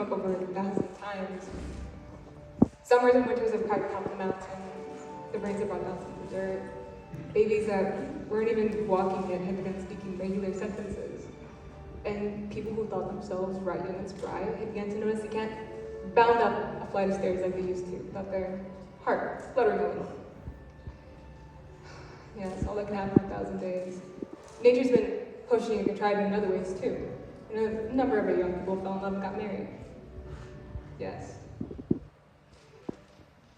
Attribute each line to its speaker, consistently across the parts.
Speaker 1: up over like 1,000 times. Summers and winters have cracked top the mountain. The rains have brought down some of the dirt. Babies that weren't even walking yet had begun speaking regular sentences. And people who thought themselves right young and spry had begun to notice they can't bound up a flight of stairs like they used to without their heart fluttering a little. Yes, all that can happen in 1,000 days. Nature's been pushing and contriving in other ways too. And a number of our young people fell in love and got married. Yes.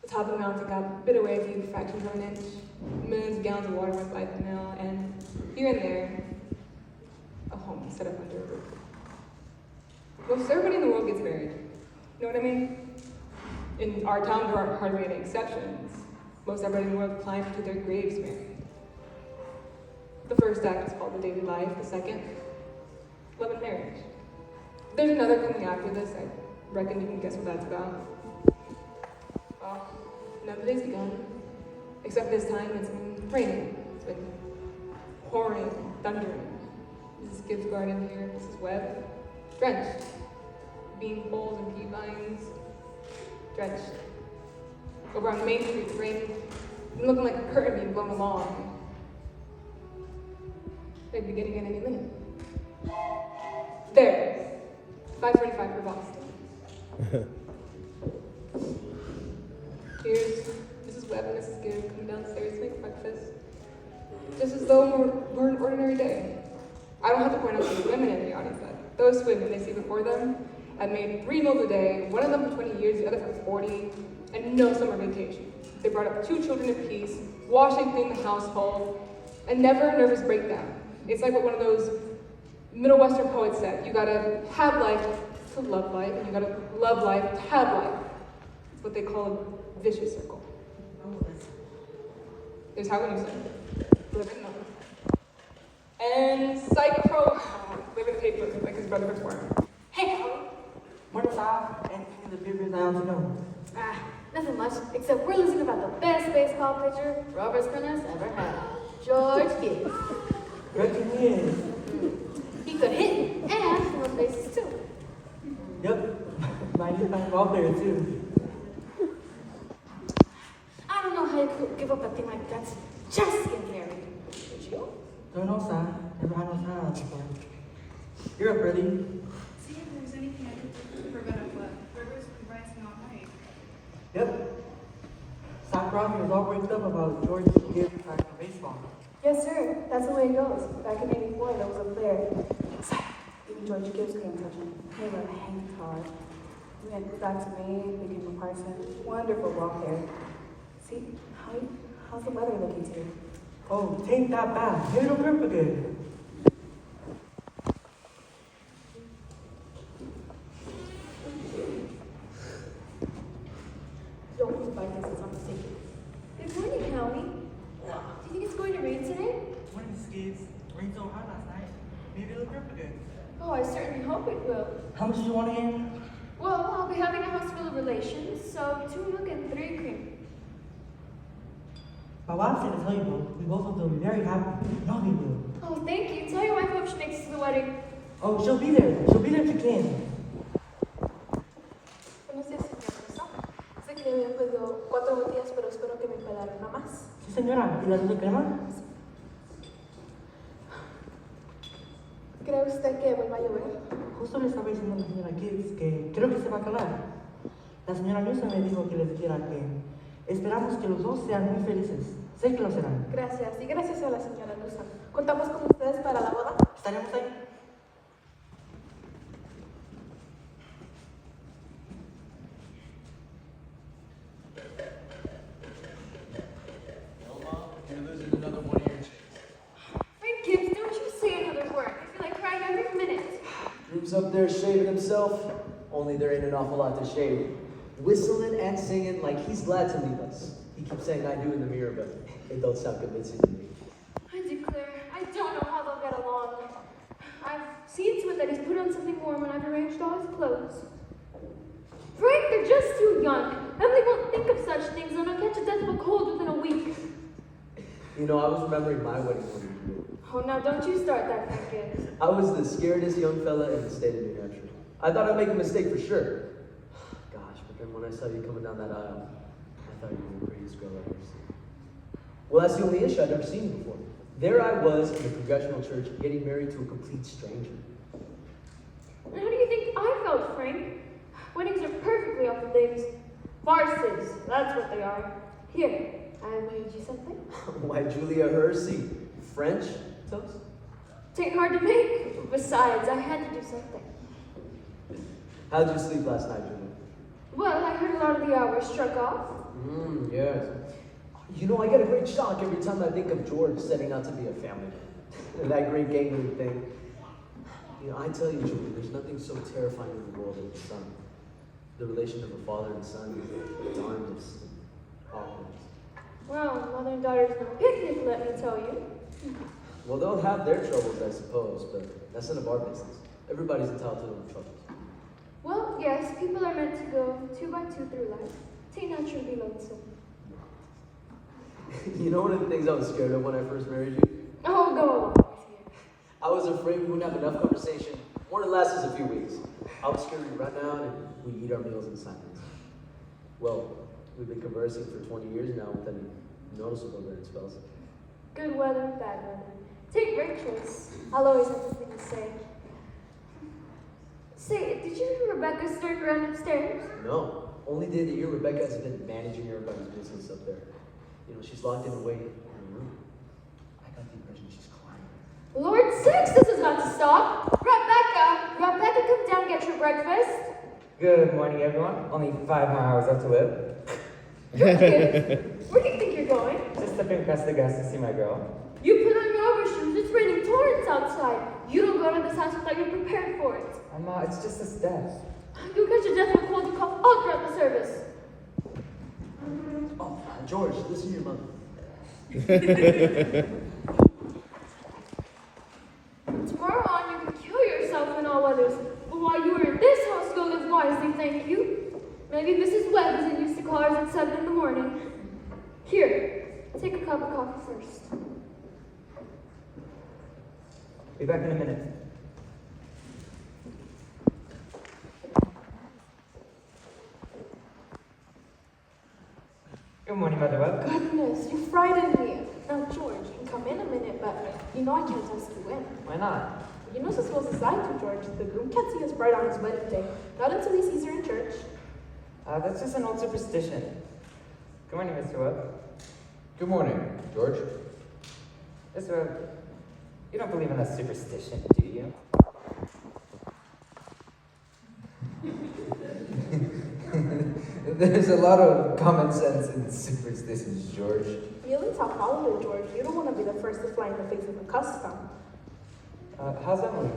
Speaker 1: The top of the mountain got bit away a few fractions of an inch. Millions of gallons of water went by the mill, and here and there, a home set up under a roof. Most everybody in the world gets married. You know what I mean? In our town, there aren't hardly any exceptions. Most everybody in the world climbs to their graves married. The first act is called the daily life. The second, love and marriage. There's another coming after this. I reckon you can guess what that's about. Well, another day's begun. Except this time it's been raining. It's been pouring, thundering. Mrs. Gibbs' garden here, Mrs. Webb, drenched. Bean poles and pea vines, drenched. Over on Main Street, the rain been looking like a curtain being blown along. They'd be getting in any minute. There, 5:45 for Boston. Here's Mrs. Webb and Mrs. Gibb coming downstairs to make breakfast. Just as though we're an ordinary day. I don't have to point out to the women in the audience that those women they see before them had made 3 meals a day, one of them for 20 years, the other for 40, and no summer vacation. They brought up 2 children apiece, washed and cleaned the household, and never a nervous breakdown. It's like what one of those Middle Western poets said, you gotta have life to love life, and you gotta love life to have life. It's what they call a vicious circle. There's how when you say, live in love. And Psycho, live in paper, like his brother before him.
Speaker 2: Hey, what is up? Anything in the papers I want to know?
Speaker 3: Nothing much, except we're listening about the best baseball pitcher Robert Springer's ever had, George Gibbs.
Speaker 2: Reckon he is.
Speaker 3: He could hit and throw bases too.
Speaker 2: Yep. Might be kind of ball player too.
Speaker 3: I don't know how you could give up a thing like that just to get married. Did you?
Speaker 2: Don't know, sir. Never had no time before. You're up early.
Speaker 4: See if there's anything I could do to prevent a flood. Rivers been rising all night.
Speaker 2: Yep. Soccer Rocky was all worked up about George Gibbs practicing baseball.
Speaker 5: Yes, sir. That's the way it goes. Back in '84, there was a player. Even George Gibbs couldn't touch him. They were hanged hard. We had back to Maine, became a Parson. Wonderful ball player. See, how's the weather looking to you?
Speaker 2: Oh, take that back. Hit it grip again.
Speaker 5: Don't move by this, I'm mistaken.
Speaker 3: Good morning, Howie. Do you think it's going to rain today?
Speaker 2: Morning, Skids. Rained so hard last night. Maybe it'll grip again.
Speaker 3: Oh, I certainly hope it will.
Speaker 2: How much did you want again?
Speaker 3: Well, I'll be having a house full of relations, so 2 milk and 3 cream.
Speaker 2: My wife said to tell you, bro, we both will be very happy. No, we will.
Speaker 3: Oh, thank you. Tell your wife I hope she makes it to the wedding.
Speaker 2: Oh, she'll be there. She'll be there if she can.
Speaker 5: Buenos días, señor Rosa. Sé que había pedido 4 botellas, pero espero que me pueda dar una más.
Speaker 2: Sí, señora. ¿Y la de crema?
Speaker 5: ¿Cree usted que vuelva a llover?
Speaker 2: Justo le estaba diciendo a la señora Gibbs que creo que se va a calar. La señora Newsom me dijo que les dijera que esperamos que los dos sean muy felices. Sé que lo serán.
Speaker 5: Gracias, y gracias a la señora Luzon. ¿Contamos con ustedes para la boda?
Speaker 2: ¿Estaremos ahí?
Speaker 6: Well, Mom, you're losing another one of your chicks.
Speaker 3: Frank Gibbs, don't you say another word. I feel like crying every minute.
Speaker 7: Drew's up there shaving himself, only there ain't an awful lot to shave. Whistling and singing like he's glad to leave us. He keeps saying I do in the mirror, but it don't sound convincing to me.
Speaker 3: I declare, I don't know how they'll get along. I've seen to it that he's put on something warm and I've arranged all his clothes. Frank, they're just too young. Emily won't think of such things and I'll catch a death of a cold within a week.
Speaker 7: You know, I was remembering my wedding when you grew.
Speaker 3: Oh, now don't you start that, Frank Gibbs.
Speaker 7: I was the scaredest young fella in the state of New Hampshire. I thought I'd make a mistake for sure. Gosh, but then when I saw you coming down that aisle, I thought you were the prettiest girl I've ever seen. Well, that's the only issue. I'd never seen you before. There I was in the Congregational Church getting married to a complete stranger.
Speaker 3: And how do you think I felt, Frank? Weddings are perfectly awful things. Farces, that's what they are. Here, I made you something.
Speaker 7: Why, Julia Hersey, French toast?
Speaker 3: Tain't hard to make. Besides, I had to do something.
Speaker 7: How'd you sleep last night, Julia?
Speaker 3: Well, I heard a lot of the hours struck off.
Speaker 7: Yes. You know, I get a great shock every time I think of George setting out to be a family man. That great gangling thing. You know, I tell you, Julia, there's nothing so terrifying in the world as the son. The relation of a father and son, darkness, awkwardness.
Speaker 3: Well, mother and daughter's no picnic, let me tell you.
Speaker 7: Well, they'll have their troubles, I suppose, but that's none of our business. Everybody's entitled to their own troubles.
Speaker 3: Well, yes, people are meant to go 2 by 2 through life. Tain't naturally be lonesome.
Speaker 7: You know one of the things I was scared of when I first married you?
Speaker 3: Oh, go along.
Speaker 7: I was afraid we wouldn't have enough conversation. More than lasts us a few weeks. I was scared we'd run out and we eat our meals in silence. Well, we've been conversing for 20 years now with any noticeable weird spells.
Speaker 3: Good weather, bad weather. Take great choice. I'll always have something to say. Say, did you hear Rebecca stirring around upstairs?
Speaker 7: No, only day of the year Rebecca has been managing everybody's business up there. You know, she's locked in away in her room. I got the impression she's crying.
Speaker 3: Lord sakes, this is not to stop. Rebecca, come down and get your breakfast.
Speaker 8: Good morning, everyone. Only 5 more hours left to live.
Speaker 3: You're kidding. Where do you think you're going?
Speaker 8: Just stepping across the grass to see my girl.
Speaker 3: You put on your overshoes. It's raining torrents outside. You don't go to this house without you're prepared for it.
Speaker 8: Ma, it's just a step.
Speaker 3: You'll catch a death of a cold and cough all throughout the service.
Speaker 7: Oh, George, listen to your mother.
Speaker 3: Tomorrow on, you can kill yourself in all weathers. But while you are in this house, go live wisely, thank you. Maybe Mrs. Webb, as it used to call her, at 7 in the morning. Here, take a cup of coffee first.
Speaker 8: Be back in a minute. Good morning, Mother Webb.
Speaker 5: Goodness, you frightened me. Now, George, you can come in a minute, but you know I can't ask you in.
Speaker 8: Why not?
Speaker 5: You know it's supposed to side to George. The groom can't see his bride on his wedding day. Not until he sees her in church.
Speaker 8: That's just an old superstition. Good morning, Mr. Webb.
Speaker 9: Good morning, George.
Speaker 8: Mr. Webb, you don't believe in that superstition, do you?
Speaker 9: There's a lot of common sense in superstitions, George.
Speaker 5: Really tough holiday, George. You don't want to be the first to fly in the face of the custom.
Speaker 8: How's Emily?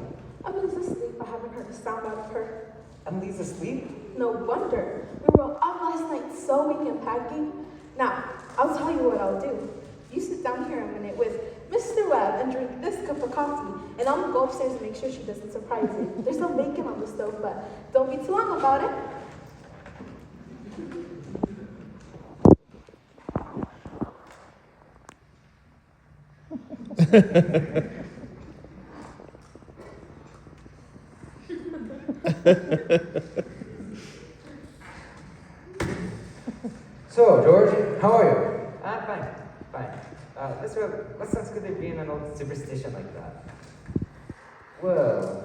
Speaker 5: Emily's asleep. I haven't heard a sound out of her.
Speaker 8: Emily's asleep?
Speaker 5: No wonder. We were up last night sewing and packing. Now, I'll tell you what I'll do. You sit down here a minute with Mr. Webb and drink this cup of coffee, and I'm gonna go upstairs and make sure she doesn't surprise you. There's no bacon on the stove, but don't be too long about it.
Speaker 9: So, George, how are you?
Speaker 8: Fine. Mr. Webb, what sense could there be in an old superstition like that?
Speaker 9: Well,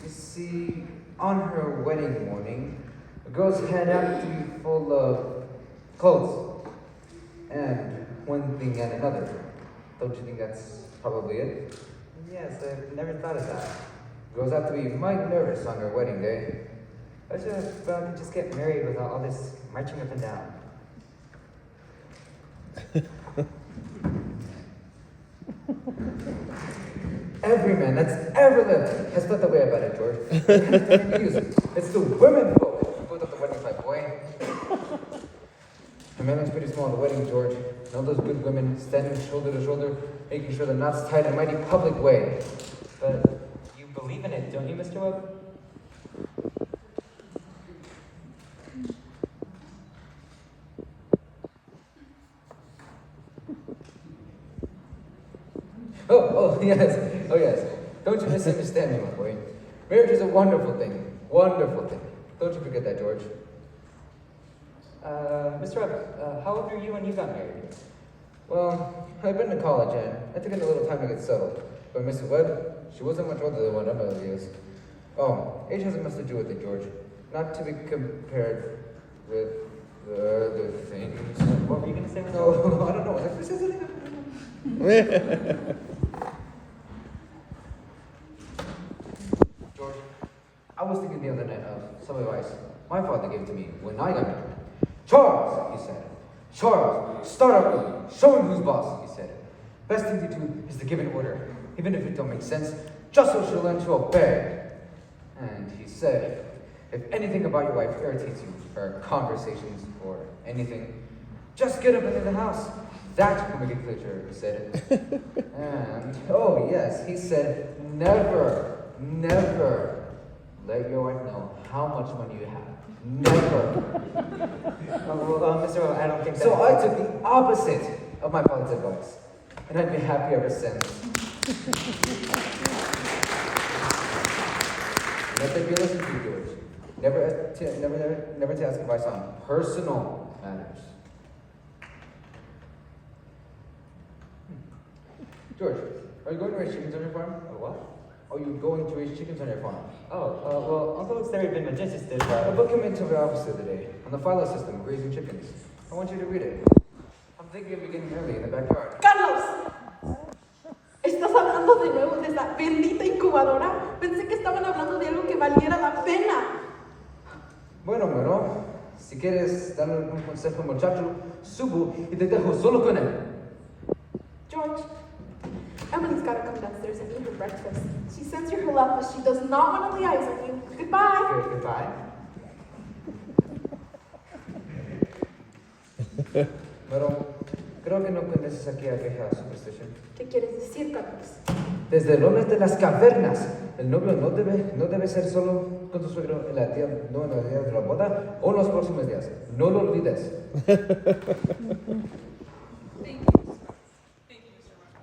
Speaker 9: you see, on her wedding morning, a girl's head had to be full of clothes. And one thing and another. Don't you think that's probably it?
Speaker 8: Yes, I've never thought of that.
Speaker 9: Girls have to be mighty nervous on their wedding day.
Speaker 8: I should have thought to just get married without all this marching up and down.
Speaker 9: Every man that's ever lived has felt that way about it, George. It's the women folk who put up the wedding pipe, boy. The man looks pretty small at the wedding, George. And all those good women standing shoulder to shoulder, making sure the knots tied in a mighty public way.
Speaker 8: But you believe in it, don't you, Mr. Webb?
Speaker 9: Oh, yes. Don't you misunderstand me, my boy. Marriage is a wonderful thing. wonderful thing. Don't you forget that, George.
Speaker 8: Mr. Webb, how old were you when you got married?
Speaker 9: Well, I'd been to college and it took a little time to get settled. But Mrs. Webb, she wasn't much older than what Emily is. Oh, age has much to do with it, George. Not to be compared with the other things.
Speaker 8: What were you going to say?
Speaker 9: No, I don't know. Was I going to say something? George, I was thinking the other night of some advice my father gave to me when I got married. Charles, he said. Charles, start up early. Show him who's boss, he said. Best thing to do is to give an order, even if it don't make sense, just so she'll learn to obey. And he said, if anything about your wife irritates you, or conversations, or anything, just get up and in the house. That will make it clear, he said. And, oh yes, he said, never, never let your wife know how much money you have. Never.
Speaker 8: Mr. Webb, I don't think that...
Speaker 9: So I took the opposite of my father's advice, and I've been happy ever since. Let there be a lesson to you, George. Never to ask advice on personal matters. George, are you going to raise chickens on your farm?
Speaker 8: What?
Speaker 9: Are you going to raise chickens on your farm?
Speaker 8: Well, Uncle looks very been interested,
Speaker 9: A book came into the office the other day on the philo system of raising chickens. I want you to read it. I'm thinking of beginning early in the backyard.
Speaker 2: ¡Carlos! ¿Estás hablando de nuevo de esa bendita incubadora? Pensé que estaban hablando de algo que valiera la pena.
Speaker 9: Bueno, si quieres darle un consejo al muchacho, subo y te dejo solo con él.
Speaker 5: George, Emily's got to come downstairs and eat her breakfast. She sends you her love, but she does not want to lay eyes on you. Goodbye.
Speaker 9: Goodbye. Pero creo que no conoces aquí a vieja superstición.
Speaker 5: ¿Qué quieres decir, Carlos?
Speaker 9: Desde el hombre de las cavernas, el novio no debe ser solo con tu suegro en el día de la boda o en los próximos días. No lo olvides.
Speaker 1: Thank you. Thank you, Mr. Mark.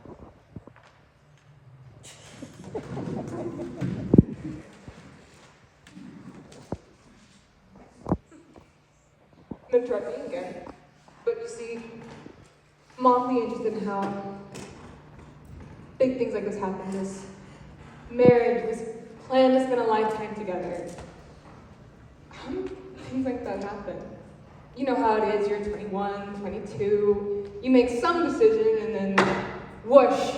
Speaker 1: I'm interrupting again, but you see, I'm awfully interested in how big things like this happen. This marriage, this plan to spend a lifetime together. How do things like that happen? You know how it is, you're 21, 22, you make some decision and then whoosh,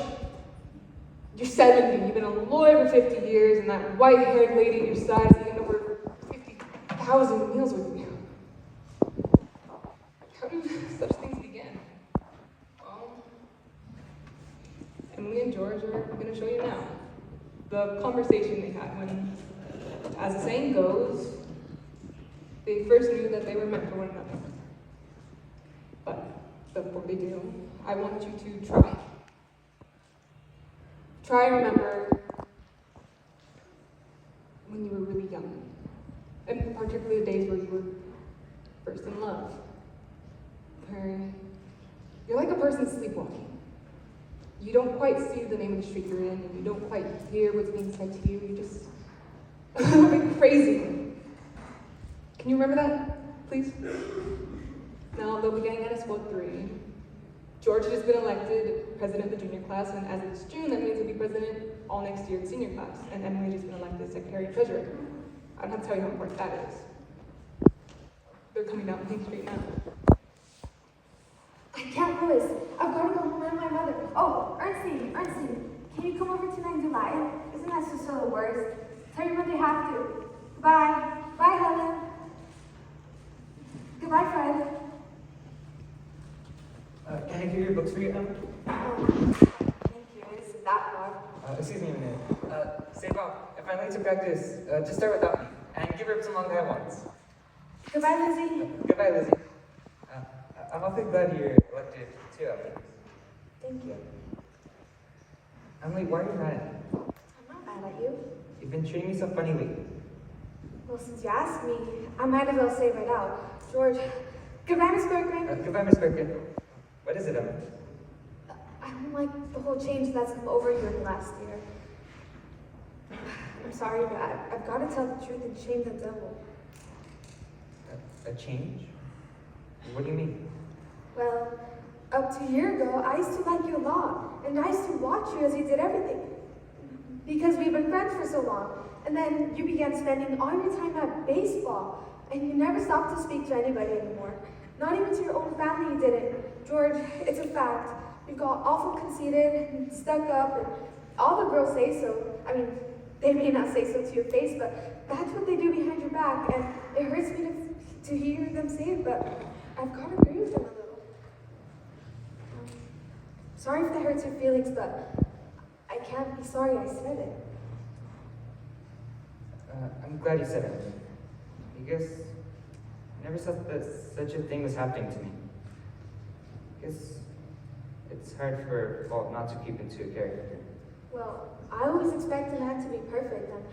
Speaker 1: you're 70, you've been a lawyer for 50 years, and that white-haired lady at your side is eating over 50,000 meals with you. How do such things begin? Well, Emily and George are going to show you now. The conversation they had when, as the saying goes, they first knew that they were meant for one another. But before they do, I want you to try. Try and remember when you were really young, and particularly the days where you were first in love, where you're like a person sleepwalking. You don't quite see the name of the street you're in, and you don't quite hear what's being said to you. You're just a little bit crazy. Can you remember that, please? Now, they'll be getting out of school at 3. George has been elected president of the junior class, and as it's June, that means he'll be president all next year in senior class. And Emily has been elected secretary treasurer. I don't have to tell you how important that is. They're coming down Main Street now.
Speaker 3: I can't, Louis. I've got to go home and my mother. Oh, Ernestine, can you come over tonight and do Latin? Isn't that just so the worst? Tell your mother you have to. Goodbye. Bye, Helen. Goodbye, Fred.
Speaker 8: Can I hear your books for you, Em?
Speaker 3: Oh, thank you. Is it that far?
Speaker 8: Excuse me a minute. Say, Bob, if I'm late to practice, just start without me, and give her some long hair ones.
Speaker 3: Goodbye, Lizzie.
Speaker 8: Goodbye, Lizzie. I'm awfully glad you're elected too.
Speaker 3: Thank you.
Speaker 8: Emily, why are you mad at me?
Speaker 3: I'm not mad at you.
Speaker 8: You've been treating me so funny lately.
Speaker 3: Well, since you asked me, I might as well say right out. George, goodbye, Miss Bergman.
Speaker 8: Goodbye, Miss Bergman. What is it, Emily?
Speaker 3: I don't like the whole change that's come over you in the last year. I'm sorry, but I've got to tell the truth and shame the devil.
Speaker 8: A change? What do you mean?
Speaker 3: Well, up to a year ago, I used to like you a lot, and I used to watch you as you did everything. Because we've been friends for so long. And then you began spending all your time at baseball, and you never stopped to speak to anybody anymore. Not even to your own family you didn't. George, it's a fact. You got awful conceited and stuck up, and all the girls say so. I mean, they may not say so to your face, but that's what they do behind your back, and it hurts me to hear them say it, but I've got to agree with them a little. Sorry if that hurts your feelings, but I can't be sorry I said it.
Speaker 8: I'm glad you said it. Because I never thought that such a thing was happening to me. Guess it's hard for Walt not to keep into a character.
Speaker 3: Well, I always expect a man to be perfect, and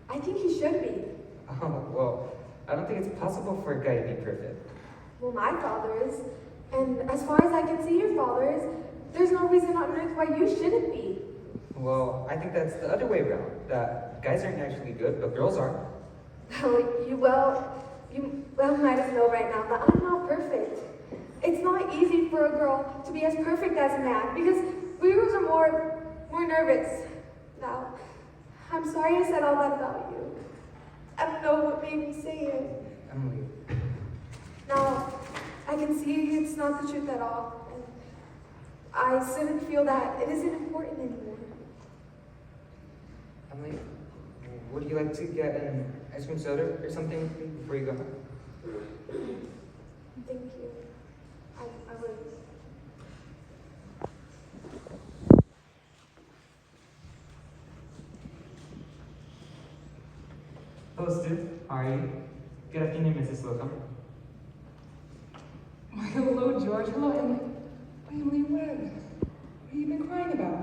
Speaker 3: I think he should be.
Speaker 8: Oh, well, I don't think it's possible for a guy to be perfect.
Speaker 3: Well, my father is, and as far as I can see your father is, there's no reason on earth why you shouldn't be.
Speaker 8: Well, I think that's the other way around. That guys aren't actually good, but girls are.
Speaker 3: You might as know right now that I'm not perfect. It's not easy for a girl to be as perfect as a man, because we girls are more nervous. Now, I'm sorry I said all that about you. I don't know what made me say it.
Speaker 8: Emily,
Speaker 3: Now, I can see it's not the truth at all, and I shouldn't feel that it isn't important anymore.
Speaker 8: Emily, would you like to get an ice cream soda or something before you go?
Speaker 3: Thank you. I would.
Speaker 8: Hello, Stu. How are you? Good afternoon, Mrs. Slocum.
Speaker 1: Why, hello, George. Hello, Emily. Emily, what have you been crying about?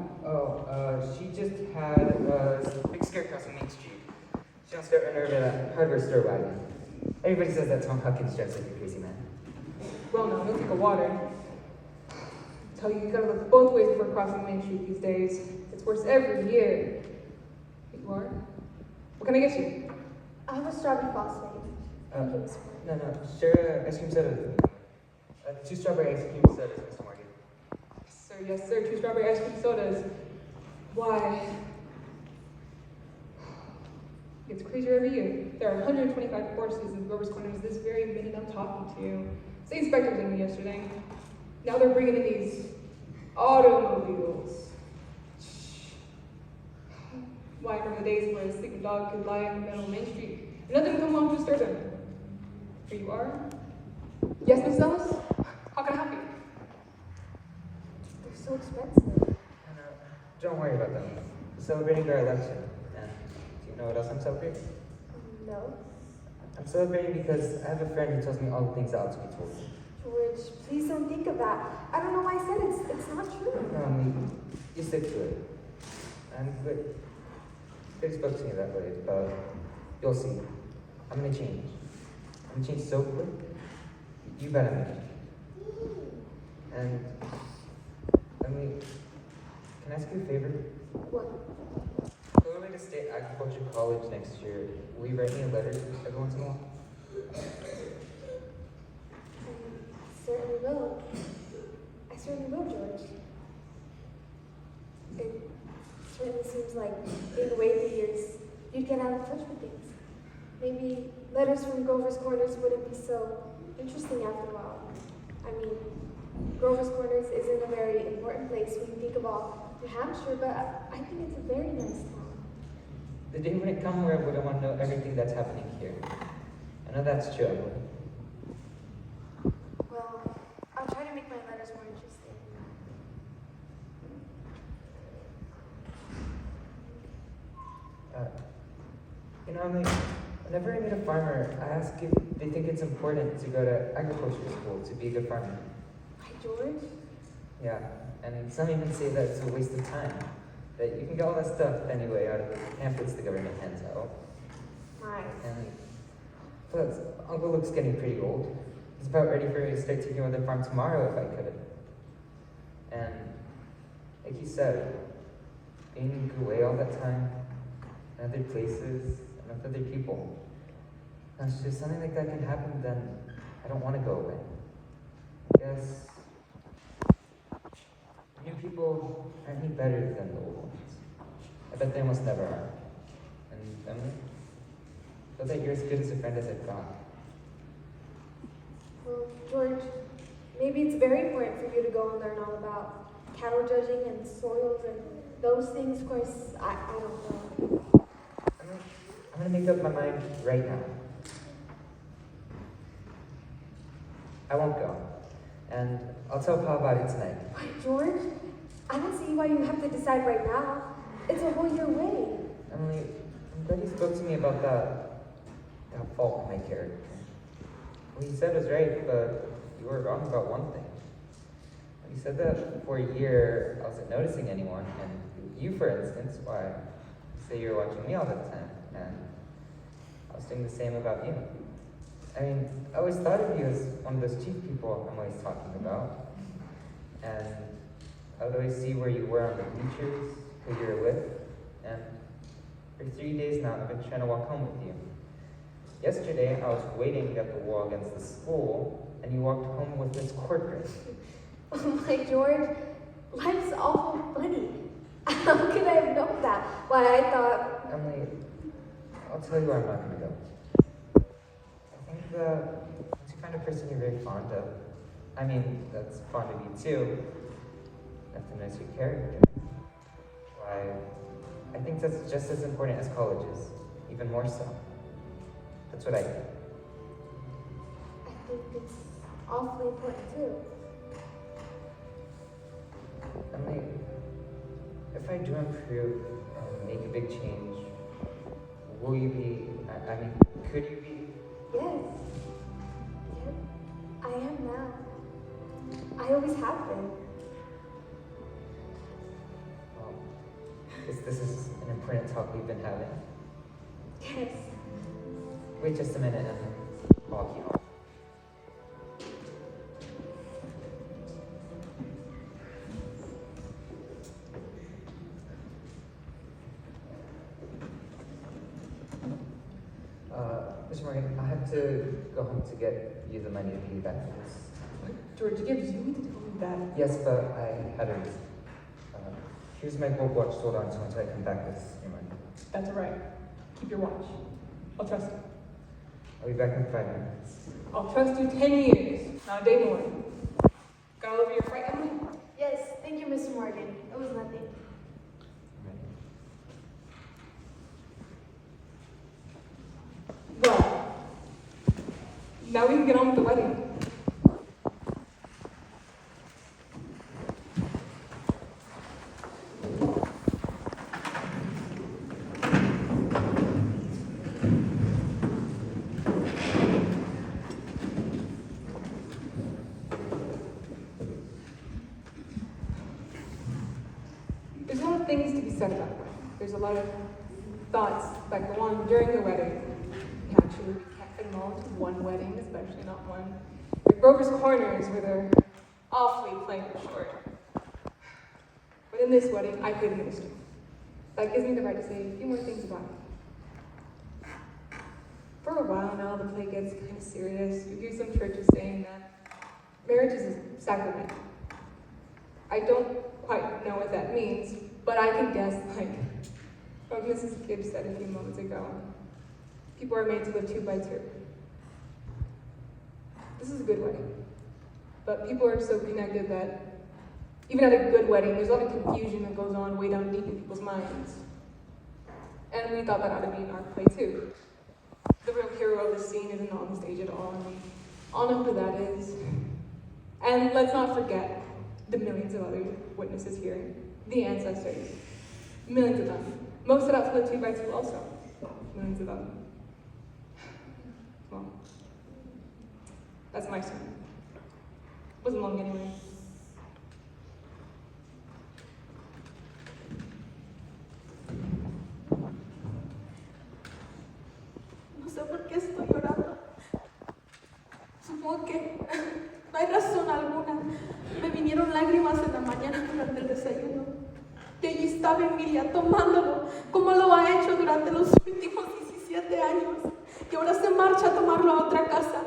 Speaker 8: She just had a big scare crossing Main Street. She almost got run over by a hardware store wagon. Everybody says that Tom Huckins drives like a crazy man.
Speaker 1: Well, no, don't take a water. I tell you, you gotta look both ways before crossing Main Street these days. It's worse every year. Here you are. What can I get you?
Speaker 3: I have a strawberry frosting. Thank you, Miss Moore.
Speaker 8: No, share ice cream soda with me. 2 strawberry ice cream sodas, Mr. Morgan.
Speaker 1: Yes, sir. 2 strawberry ice cream sodas. Why? It's crazier every year. There are 125 courses in Grover's Corners this very minute I'm talking to you. The inspector was in here yesterday. Now they're bringing in these automobiles. Why, I remember the days where a sleeping dog could lie in the middle of Main Street and nothing would come along to disturb him. Here you are. Yes, Miss Ellis? How can I help you?
Speaker 3: They're so expensive.
Speaker 8: Don't worry about them. Celebrating our election. And do you know what else I'm celebrating?
Speaker 3: No.
Speaker 8: I'm celebrating because I have a friend who tells me all the things that ought to be told.
Speaker 3: George, please don't think of that. I don't know why I said it's not true.
Speaker 8: No, you stick to it. And good. They spoke to me that way, but you'll see. I'm gonna change. I'm gonna change so quick. You bet I'm gonna. And Emily, can I ask you a favor?
Speaker 3: What?
Speaker 8: Going to State Agriculture College next year, will you write me a letter every once in a while?
Speaker 3: I certainly will, George. It certainly seems like being away the years, you'd get out of touch with things. Maybe letters from Grover's Corners wouldn't be so interesting after a while. I mean, Grover's Corners isn't a very important place when you think of all New Hampshire, but I think it's a very nice town.
Speaker 8: The day wouldn't come where I wouldn't want to know everything that's happening here. I know that's true, Emily.
Speaker 3: Well, I'll try to make my letters more interesting.
Speaker 8: Emily, whenever I meet a farmer, I ask if they think it's important to go to agriculture school to be a good farmer.
Speaker 3: Hi, George.
Speaker 8: Yeah, and some even say that it's a waste of time. That you can get all that stuff anyway out of the pamphlets the government hands out.
Speaker 3: Hi.
Speaker 8: And plus, Uncle Luke's getting pretty old. He's about ready for me to start taking over the farm tomorrow if I could. And like you said, being away all that time, and other places, and with other people. And if something like that can happen, then I don't want to go away. Yes, new people aren't any better than the old ones. I bet they almost never are. And Emily, I feel that you're as good as a friend as I've got.
Speaker 3: Well, George, maybe it's very important for you to go and learn all about cattle judging and soils and those things. Of course, I don't know.
Speaker 8: I'm gonna make up my mind right now. I won't go. And I'll tell Pa about it tonight.
Speaker 3: Why, George? I don't see why you have to decide right now. It's a whole year away.
Speaker 8: Emily, I'm glad you spoke to me about that fault in my character. What you said was right, but you were wrong about one thing. You said that for a year I wasn't noticing anyone, and you, for instance, why you say you were watching me all the time, and I was doing the same about you. I mean, I always thought of you as one of those chief people I'm always talking about, and I would always see where you were on the bleachers, who you were with, and for 3 days now I've been trying to walk home with you. Yesterday I was waiting at the wall against the school, and you walked home with Miss Corcoran.
Speaker 3: Oh my, George, life's awful funny. How could I have known that? Why, I thought...
Speaker 8: Emily, I'll tell you why I'm not going to go. I think that once you find a person you're very fond of, I mean, that's fond of you too, you have to know your character. Why, I think that's just as important as college is, even more so. That's what I think.
Speaker 3: I think it's awfully important too.
Speaker 8: Emily, if I do improve and make a big change, will you be, I mean, could you be?
Speaker 3: Yes. Yep. I am now. I always have been.
Speaker 8: Well, this is an important talk we've been having.
Speaker 3: Yes.
Speaker 8: Wait just a minute, Emily. Walk you off. Mr. Morgan, I have to go home to get you the money to pay you back for this.
Speaker 1: George Gibbs, you need to tell me that.
Speaker 8: Yes, but I had a reason. Here's my gold watch sold on to until I come back with your money.
Speaker 1: That's all right. Keep your watch. I'll trust you.
Speaker 8: I'll be back in 5 minutes.
Speaker 1: I'll trust you 10 years, not a day more. Got all over your fright, Emily?
Speaker 3: Yes, thank you, Mr. Morgan. It was nothing.
Speaker 1: Well, now we can get on with the wedding. There's a lot of things to be said about it. There's a lot of thoughts that go on during the wedding. Naturally, we can't fit them all into one wedding, especially not one like Grover's Corners, where they're awfully plain and short. But in this wedding, I played the minister. That gives me the right to say a few more things about it. For a while now, the play gets kind of serious. You hear some churches saying that marriage is a sacrament. I don't quite know what that means, but I can guess, like what Mrs. Gibbs said a few moments ago. People are made to live 2 by 2. This is a good wedding. But people are so connected that even at a good wedding, there's a lot of confusion that goes on way down deep in people's minds. And we thought that ought to be in our play too. The real hero of the scene isn't on the stage at all, and we all know who that is. And let's not forget the millions of other witnesses here, the ancestors. Millions of them. Most set out to live 2 by 2 also. Millions of them. Well, that's my sermon. Wasn't long anyway.
Speaker 10: No sé por qué estoy llorando. Supongo que no hay razón alguna. Me vinieron lágrimas en la mañana durante el desayuno. Y allí estaba Emilia tomándolo, como lo ha hecho durante durante los últimos 17 años y ahora se marcha a tomarlo a otra casa.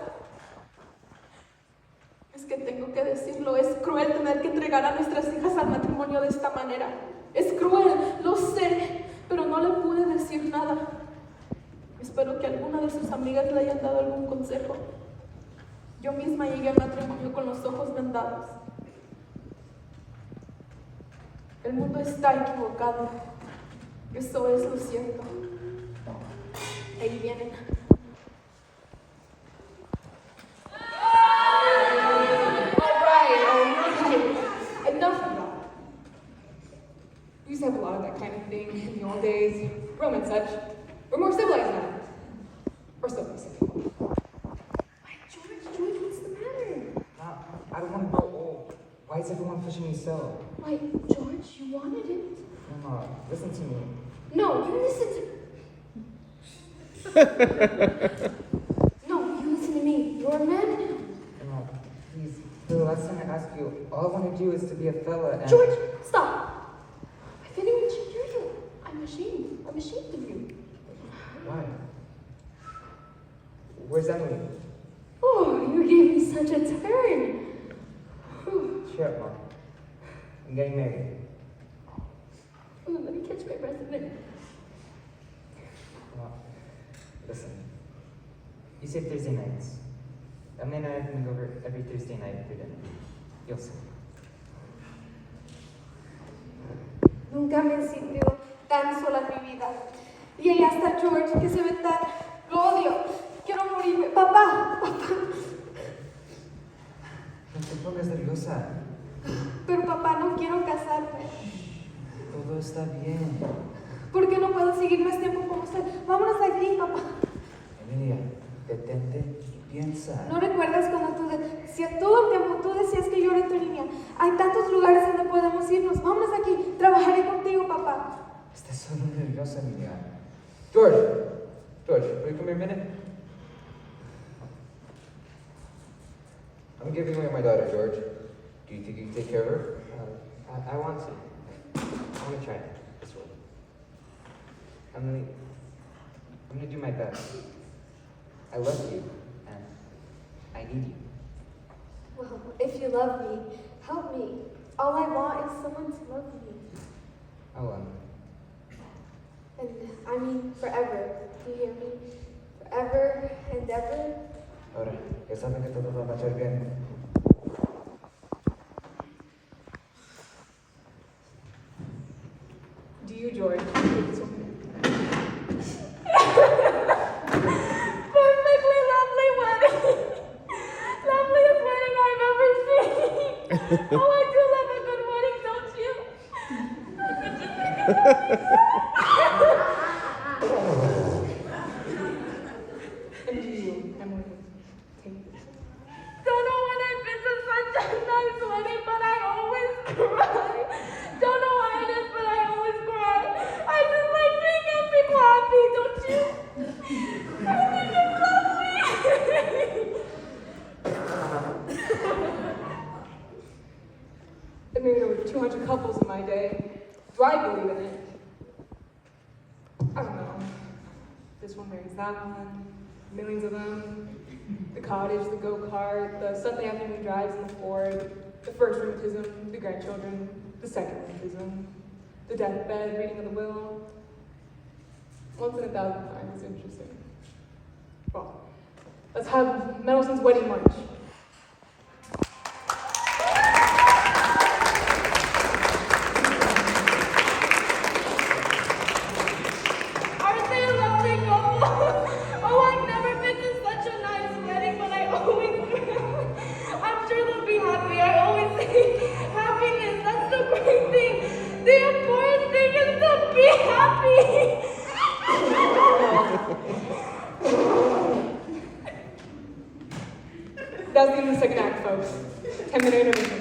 Speaker 10: Es que tengo que decirlo, es cruel tener que entregar a nuestras hijas al matrimonio de esta manera. Es cruel, lo sé, pero no le pude decir nada. Espero que alguna de sus amigas le hayan dado algún consejo. Yo misma llegué al matrimonio con los ojos vendados. El mundo está equivocado. Eso es lo cierto. Ahí vienen.
Speaker 1: Alright. Enough of that. We used to have a lot of that kind of thing in the old days. Roman such. We're more civilized now. Or so they say.
Speaker 3: George, what's the matter?
Speaker 8: I don't want to grow old. Why is everyone pushing me so?
Speaker 3: Why, George, you wanted it.
Speaker 8: Mama, listen to me.
Speaker 3: No, you listen to... No, you listen to me. You're a man now.
Speaker 8: Mama, please. For the last time I asked you, all I want to do is to be a fella and...
Speaker 3: George, stop. If anyone should hear you, I'm ashamed. I'm ashamed of you.
Speaker 8: Why? Where's Emily?
Speaker 3: Oh, you gave me such a turn. Whew.
Speaker 8: Cheer up, Mom. I'm getting married.
Speaker 3: Oh, let me catch my breath a minute.
Speaker 8: Mom, listen. You say Thursday nights. Emily and I are going to go over every Thursday night for dinner. You'll see.
Speaker 10: Nunca me he sentido tan sola en mi vida. Y ahí está George, que se ve tan... Lo odio. Quiero morirme. Papá, papá.
Speaker 8: No te pongas nerviosa.
Speaker 10: Pero papá, no quiero casarme.
Speaker 8: Todo está bien.
Speaker 10: ¿Por qué no puedo seguir más tiempo con usted? Vámonos de aquí, papá.
Speaker 8: Emilia, detente y piensa.
Speaker 10: ¿No recuerdas cuando todo el tiempo tú decías que yo era tu niña? Hay tantos lugares donde podemos irnos. Vámonos de aquí. Trabajaré contigo, papá.
Speaker 8: Estás solo nerviosa, Emilia. George, will you come here a minute? I'm giving away my daughter, George. Do you think you can take care of her?
Speaker 9: I want to. I want to try it. This way.
Speaker 8: I'm gonna do my best. I love you, and I need you.
Speaker 3: Well, if you love me, help me. All I want is someone to love me.
Speaker 8: Oh,
Speaker 3: And I mean forever. You hear me? Forever and ever.
Speaker 8: ahora, ya saben que todo va a marchar bien.
Speaker 1: Do you, George, take this one?
Speaker 10: Perfectly lovely wedding. Loveliest wedding I've ever seen. Oh, I do love a good wedding, don't you?
Speaker 1: And do you, Emily, take this?
Speaker 10: Don't know when I've been to such a nice wedding, but I always cry. Don't know why it is, but I always cry. I just like seeing people happy, don't you? I think it's lovely.
Speaker 1: I mean, there were 200 couples in my day. Do I believe in it? I don't know. This one marries that one. Millions of them. The cottage, the go-kart, the Sunday afternoon drives in the Ford, the first rheumatism, the grandchildren, the second rheumatism, the deathbed, reading of the will. Once in 1,000 times, it's interesting. Well, let's have Mendelssohn's Wedding March.
Speaker 10: Aren't they a lovely couple? Oh, I've never been to such a nice wedding, but I always I'm sure they'll be happy. I always say happiness, that's the great thing. The important thing is to be happy.
Speaker 1: That's the end of the second act, folks. 10-minute intermission.